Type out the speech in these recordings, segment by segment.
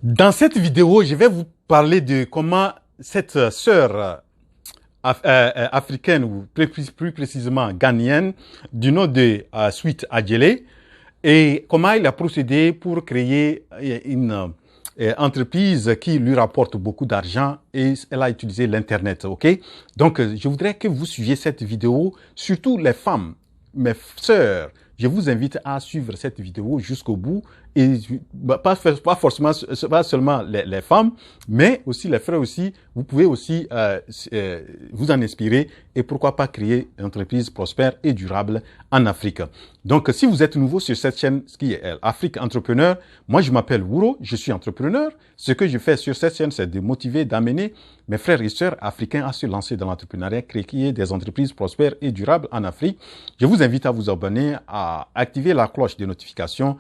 Dans cette vidéo, je vais vous parler de comment cette sœur africaine, ou plus précisément ghanéenne, du nom de Sweet Adjeley, et comment il a procédé pour créer une entreprise qui lui rapporte beaucoup d'argent, et elle a utilisé l'Internet, ok? Donc, je voudrais que vous suiviez cette vidéo, surtout les femmes, mes sœurs. Je vous invite à suivre cette vidéo jusqu'au bout, et pas forcément, pas seulement les femmes, mais aussi les frères aussi. Vous pouvez aussi vous en inspirer et pourquoi pas créer une entreprise prospère et durable en Afrique. Donc, si vous êtes nouveau sur cette chaîne qui est Afrique Entrepreneur, moi je m'appelle Wuro, je suis entrepreneur. Ce que je fais sur cette chaîne, c'est de motiver, d'amener mes frères et sœurs africains à se lancer dans l'entrepreneuriat, créer des entreprises prospères et durables en Afrique. Je vous invite à vous abonner, à activer la cloche de notification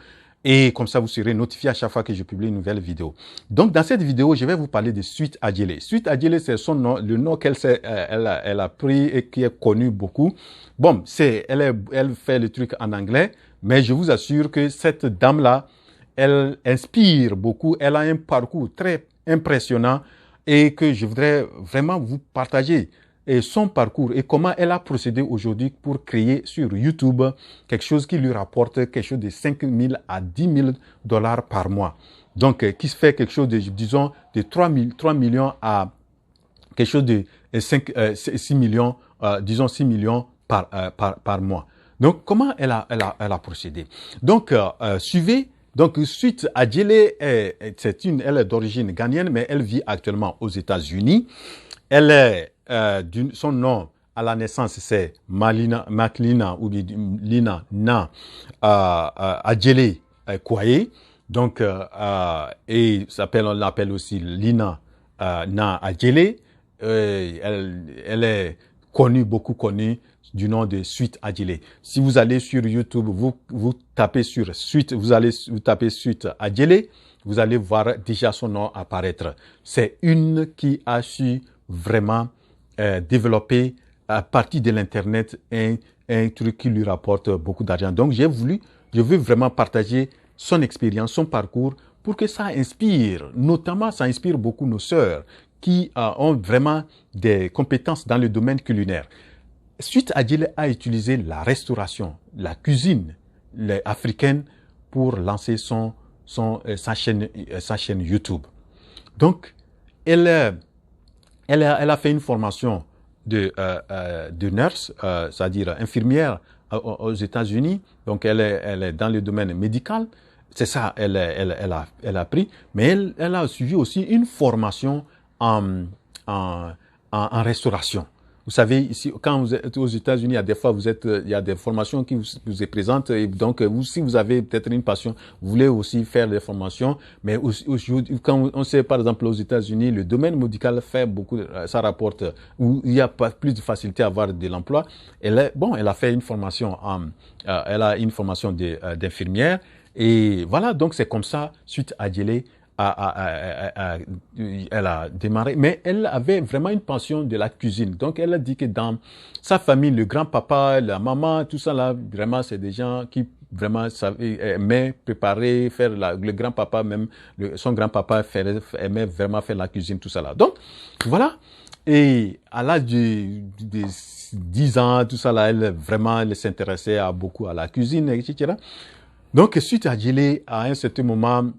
et comme ça vous serez notifié à chaque fois que je publie une nouvelle vidéo. Donc dans cette vidéo, je vais vous parler de Sweet Adjeley. Sweet Adjeley, c'est son nom, le nom qu'elle a pris et qui est connu beaucoup. Bon, elle fait le truc en anglais, mais je vous assure que cette dame-là, elle inspire beaucoup. Elle a un parcours très impressionnant et que je voudrais vraiment vous partager et son parcours et comment elle a procédé aujourd'hui pour créer sur YouTube quelque chose qui lui rapporte quelque chose de 5 000 à 10 000 dollars par mois. Donc, qui se fait quelque chose de, disons, de 3 millions à quelque chose de 6 millions, disons 6 millions par mois. Donc, comment elle a procédé? Donc, suivez. Donc, Sweet Adjeley, elle est d'origine ghanéenne, mais elle vit actuellement aux États-Unis. Elle est, son nom à la naissance, c'est Maklina ou Lina Na Adjeley Kouaye. Donc, et on l'appelle aussi Lina Na Adjeley. Elle est beaucoup connue du nom de Sweet Adjeley. Si vous allez sur YouTube, vous tapez sur Sweet, vous tapez Sweet Adjeley, vous allez voir déjà son nom apparaître. C'est une qui a su vraiment développer à partir de l'Internet un truc qui lui rapporte beaucoup d'argent. Donc, je veux vraiment partager son expérience, son parcours, pour que ça inspire, notamment ça inspire beaucoup nos sœurs qui ont vraiment des compétences dans le domaine culinaire. Sweet Adjeley a utilisé la restauration, la cuisine africaine pour lancer sa chaîne YouTube. Donc, elle a fait une formation de nurse, c'est-à-dire infirmière aux États-Unis. Donc, elle est dans le domaine médical. C'est ça, elle a pris. Mais elle a suivi aussi une formation en restauration. Vous savez, ici, quand vous êtes aux États-Unis, il y a des fois, il y a des formations qui vous présentent. Et donc, si vous avez peut-être une passion, vous voulez aussi faire des formations. Mais aujourd'hui, quand on sait, par exemple, aux États-Unis, le domaine médical fait beaucoup, ça rapporte, où il y a pas plus de facilité à avoir de l'emploi. Elle a fait une formation elle a une formation d'infirmière. Et voilà, donc c'est comme ça, Sweet Adjeley, elle a démarré, mais elle avait vraiment une passion de la cuisine. Donc, elle a dit que dans sa famille, le grand-papa, la maman, tout ça là, vraiment, c'est des gens qui vraiment aimaient préparer, faire le grand-papa même, son grand-papa aimait vraiment faire la cuisine, tout ça là. Donc, voilà. Et à l'âge de 10 ans, tout ça là, elle s'intéressait beaucoup à la cuisine, etc. Donc, Sweet Adjeley, à un certain moment,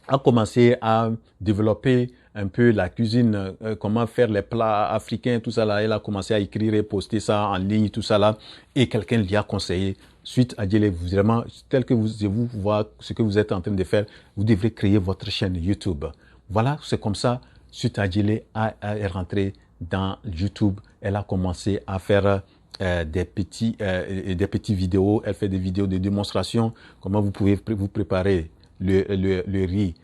a commencé à développer un peu la cuisine, comment faire les plats africains, tout ça là. Elle a commencé à écrire et poster ça en ligne, tout ça là. Et quelqu'un lui a conseillé, Sweet Adjeley, vraiment, tel que vous voyez ce que vous êtes en train de faire, vous devrez créer votre chaîne YouTube. Voilà, c'est comme ça, Sweet Adjeley est rentrée dans YouTube. Elle a commencé à faire des petites vidéos. Elle fait des vidéos de démonstration, comment vous pouvez vous préparer le riz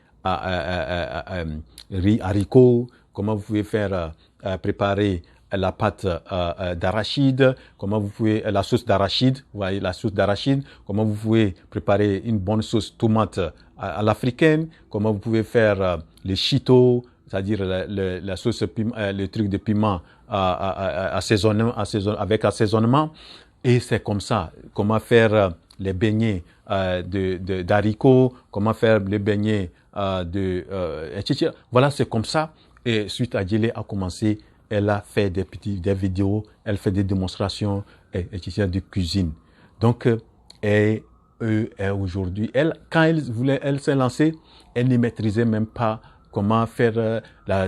riz haricot, comment vous pouvez faire préparer la pâte d'arachide, comment vous pouvez la sauce d'arachide, vous voyez la sauce d'arachide, comment vous pouvez préparer une bonne sauce tomate à l'africaine, comment vous pouvez faire le chito, c'est-à-dire la sauce le truc de piment avec assaisonnement. Et c'est comme ça, comment faire les beignets d'haricots, comment faire les beignets etc. Voilà, c'est comme ça. Et Sweet Adjele a commencé, elle a fait des vidéos, elle fait des démonstrations, etc. de cuisine. Donc, aujourd'hui, quand elle s'est lancée, elle ne maîtrisait même pas comment faire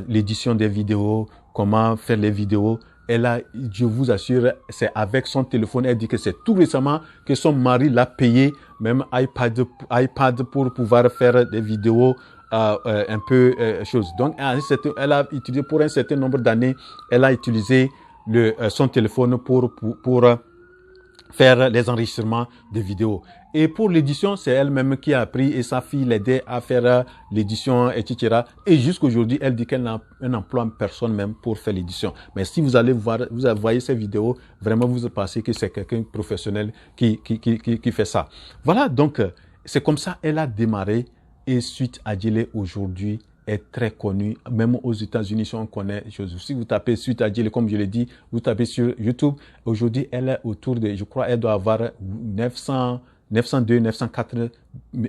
l'édition des vidéos, comment faire les vidéos. Je vous assure, c'est avec son téléphone. Elle dit que c'est tout récemment que son mari l'a payé, même iPad pour pouvoir faire des vidéos un peu choses. Donc, elle a utilisé pour un certain nombre d'années, elle a utilisé son téléphone pour faire les enregistrements de vidéos. Et pour l'édition, c'est elle-même qui a appris et sa fille l'aidait à faire l'édition, etc. Et jusqu'aujourd'hui, elle dit qu'elle n'a un emploi personne même pour faire l'édition. Mais si vous allez voir, vous voyez ces vidéos, vraiment vous pensez que c'est quelqu'un de professionnel qui fait ça. Voilà, donc c'est comme ça elle a démarré. Et Sweet Adjele aujourd'hui est très connue, même aux États-Unis, si on connaît les choses. Si vous tapez Sweet Adjele, comme je l'ai dit, vous tapez sur YouTube, aujourd'hui, elle est autour de, je crois, elle doit avoir 902, 904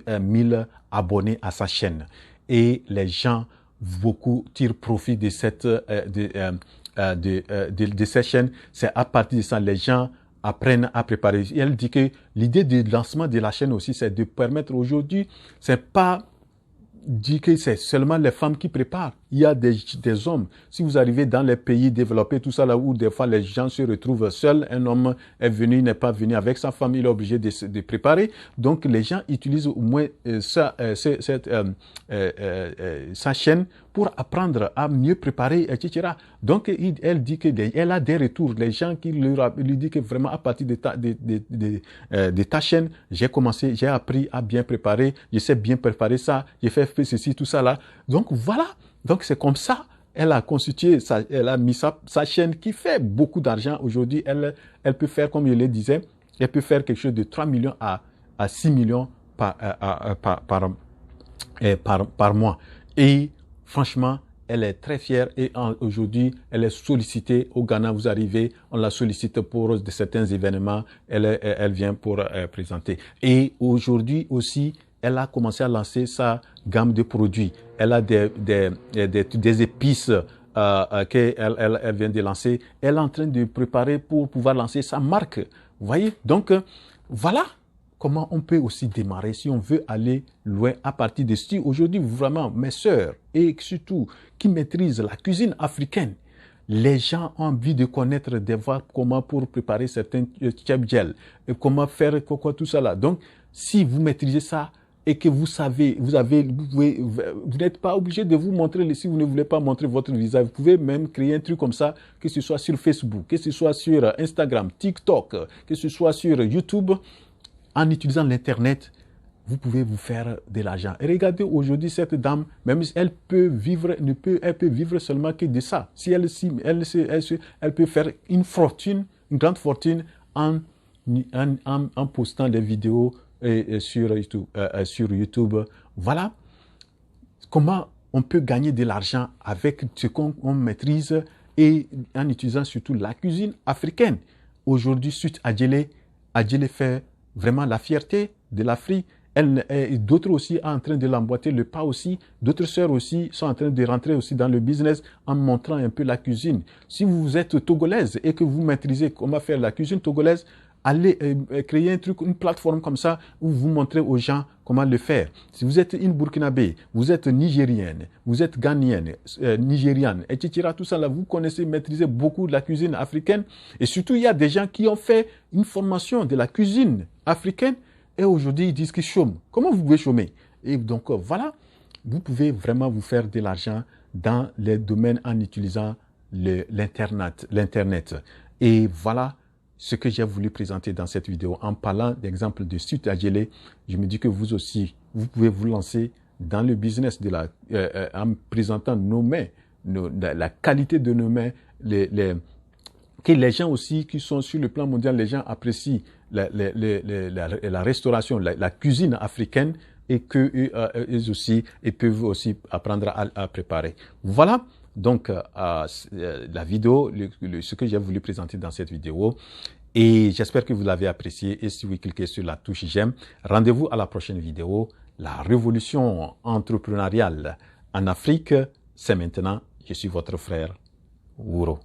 000 abonnés à sa chaîne. Et les gens, beaucoup, tirent profit de cette chaîne. C'est à partir de ça, les gens apprennent à préparer. Et elle dit que l'idée du lancement de la chaîne aussi, c'est de permettre aujourd'hui, c'est pas dit que c'est seulement les femmes qui préparent. Il y a des hommes. Si vous arrivez dans les pays développés, tout ça là où des fois les gens se retrouvent seuls, un homme est venu, n'est pas venu avec sa femme, il est obligé de préparer. Donc les gens utilisent au moins sa chaîne pour apprendre à mieux préparer, etc. Donc elle dit qu'elle a des retours. Les gens qui lui disent que vraiment à partir de ta chaîne, j'ai appris à bien préparer, je sais bien préparer ça, j'ai fait ceci, tout ça là. Donc voilà. Donc c'est comme ça, elle a constitué, elle a mis sa chaîne qui fait beaucoup d'argent. Aujourd'hui, elle peut faire, comme je le disais, elle peut faire quelque chose de 3 millions à 6 millions par mois. Et franchement, elle est très fière et aujourd'hui, elle est sollicitée au Ghana. Vous arrivez, on la sollicite pour certains événements. Elle vient pour présenter. Et aujourd'hui aussi, elle a commencé à lancer sa gamme de produits. Elle a des épices qu'elle vient de lancer. Elle est en train de préparer pour pouvoir lancer sa marque. Vous voyez? Donc, voilà comment on peut aussi démarrer si on veut aller loin à partir de ce. Aujourd'hui, vraiment, mes sœurs, et surtout, qui maîtrisent la cuisine africaine, les gens ont envie de connaître, de voir comment pour préparer certains tchèbdjel, comment faire quoi, tout ça là. Donc, si vous maîtrisez ça, et que vous savez, vous n'êtes pas obligé de vous montrer, si vous ne voulez pas montrer votre visage, vous pouvez même créer un truc comme ça, que ce soit sur Facebook, que ce soit sur Instagram, TikTok, que ce soit sur YouTube, en utilisant l'Internet, vous pouvez vous faire de l'argent. Et regardez aujourd'hui cette dame, même si elle peut vivre, elle peut vivre seulement que de ça. Si elle peut faire une fortune, une grande fortune en postant des vidéos sur YouTube. Voilà comment on peut gagner de l'argent avec ce qu'on maîtrise et en utilisant surtout la cuisine africaine. Aujourd'hui, Sweet Adjele fait vraiment la fierté de l'Afrique. D'autres aussi sont en train de l'emboîter le pas aussi. D'autres sœurs aussi sont en train de rentrer aussi dans le business en montrant un peu la cuisine. Si vous êtes togolaise et que vous maîtrisez comment faire la cuisine togolaise, allez créer un truc, une plateforme comme ça où vous montrez aux gens comment le faire. Si vous êtes une Burkinabé, vous êtes nigérienne, vous êtes ghanéenne, nigériane, etc. Tout ça là, vous connaissez, maîtrisez beaucoup de la cuisine africaine. Et surtout, il y a des gens qui ont fait une formation de la cuisine africaine et aujourd'hui, ils disent qu'ils chôment. Comment vous pouvez chômer? Et donc, voilà, vous pouvez vraiment vous faire de l'argent dans les domaines en utilisant l'Internet. Et voilà ce que j'ai voulu présenter dans cette vidéo. En parlant d'exemple de Sweet Adjele, je me dis que vous aussi, vous pouvez vous lancer dans le business en présentant nos mains, la qualité de nos mains, que les gens aussi qui sont sur le plan mondial, les gens apprécient la restauration, la cuisine africaine et qu'eux aussi, ils peuvent aussi apprendre à préparer. Voilà. Donc, la vidéo, ce que j'ai voulu présenter dans cette vidéo. Et j'espère que vous l'avez apprécié. Et si vous cliquez sur la touche j'aime, rendez-vous à la prochaine vidéo. la révolution entrepreneuriale en Afrique, c'est maintenant. Je suis votre frère Wouro.